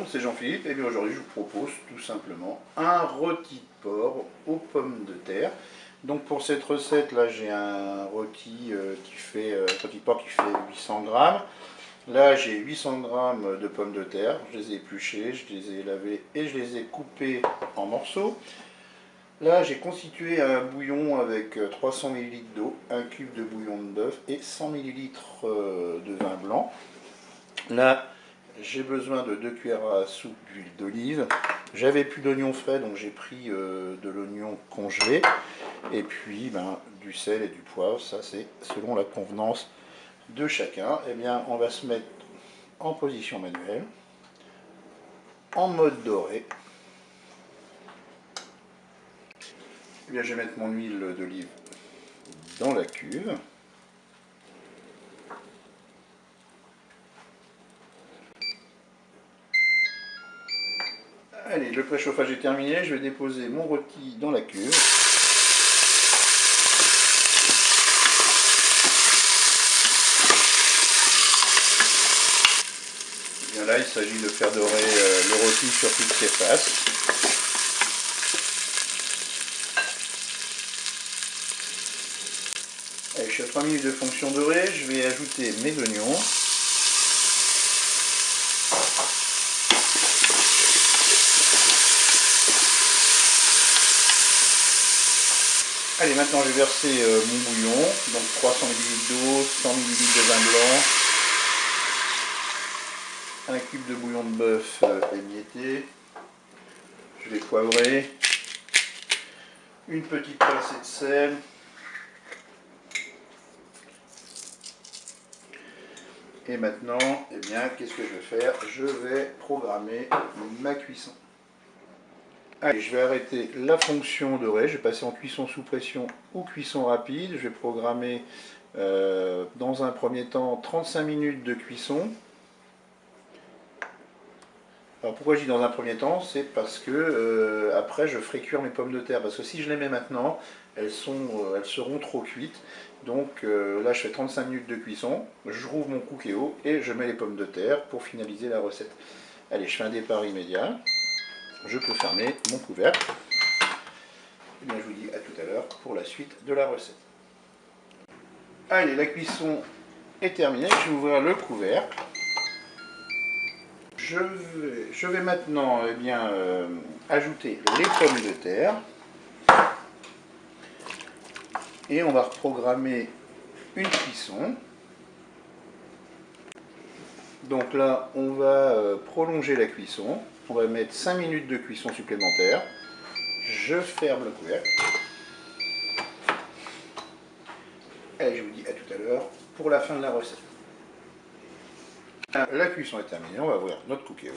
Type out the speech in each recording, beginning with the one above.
c'est Jean-Philippe et bien aujourd'hui je vous propose tout simplement un rôti de porc aux pommes de terre. Donc pour cette recette là j'ai un rôti rôti de porc qui fait 800 grammes. Là j'ai 800 grammes de pommes de terre, je les ai épluchées, je les ai lavées et je les ai coupées en morceaux. Là j'ai constitué un bouillon avec 300 ml d'eau, un cube de bouillon de bœuf et 100 ml de vin blanc. Là j'ai besoin de 2 cuillères à soupe d'huile d'olive. J'avais plus d'oignon frais donc j'ai pris de l'oignon congelé. Et puis du sel et du poivre, ça c'est selon la convenance de chacun. Et bien on va se mettre en position manuelle, en mode doré. Et bien je vais mettre mon huile d'olive dans la cuve. Allez, le préchauffage est terminé, je vais déposer mon rôti dans la cuve. Et bien là, il s'agit de faire dorer le rôti sur toutes ses faces. Allez, je suis à 3 minutes de fonction dorée, je vais ajouter mes oignons. Allez, maintenant je vais verser mon bouillon, donc 300 ml d'eau, 100 ml de vin blanc, un cube de bouillon de bœuf émietté, je vais poivrer, une petite pincée de sel, et maintenant, eh bien, qu'est-ce que je vais faire? Je vais programmer ma cuisson. Allez, je vais arrêter la fonction dorée, je vais passer en cuisson sous pression ou cuisson rapide. Je vais programmer dans un premier temps 35 minutes de cuisson. Alors pourquoi je dis dans un premier temps? C'est parce que après je ferai cuire mes pommes de terre. Parce que si je les mets maintenant, elles seront trop cuites. Donc là je fais 35 minutes de cuisson, je rouvre mon COOKEO et je mets les pommes de terre pour finaliser la recette. Allez, je fais un départ immédiat. Je peux fermer mon couvercle. Et bien, je vous dis à tout à l'heure pour la suite de la recette. Allez, la cuisson est terminée. Je vais ouvrir le couvercle. Je vais maintenant ajouter les pommes de terre. Et on va reprogrammer une cuisson. Donc là, on va prolonger la cuisson. On va mettre 5 minutes de cuisson supplémentaire. Je ferme le couvercle. Et je vous dis à tout à l'heure pour la fin de la recette. La cuisson est terminée. On va ouvrir notre COOKEO.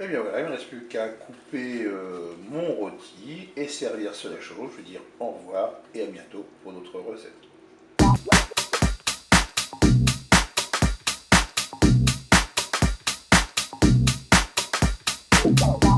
Et bien voilà, il ne me reste plus qu'à couper mon rôti et servir cela chaud. Je veux dire au revoir et à bientôt pour d'autres recettes. Wow.